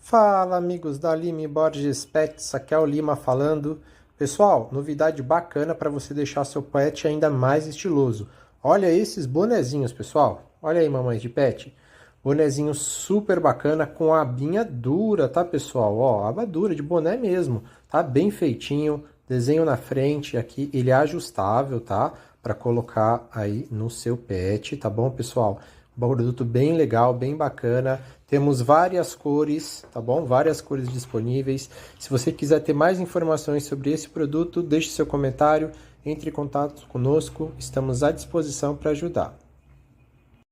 Fala, amigos da Lime Borges Pets, aqui é o Lima falando. Pessoal, novidade bacana para você deixar seu pet ainda mais estiloso. Olha esses bonezinhos, pessoal. Olha aí, mamães de pet. Bonezinho super bacana com a abinha dura, tá, pessoal? Ó, aba dura de boné mesmo, tá bem feitinho. Desenho na frente aqui, ele é ajustável, tá? Para colocar aí no seu pet, tá bom, pessoal? Um produto bem legal, bem bacana. Temos várias cores, tá bom? Várias cores disponíveis. Se você quiser ter mais informações sobre esse produto, deixe seu comentário, entre em contato conosco, estamos à disposição para ajudar.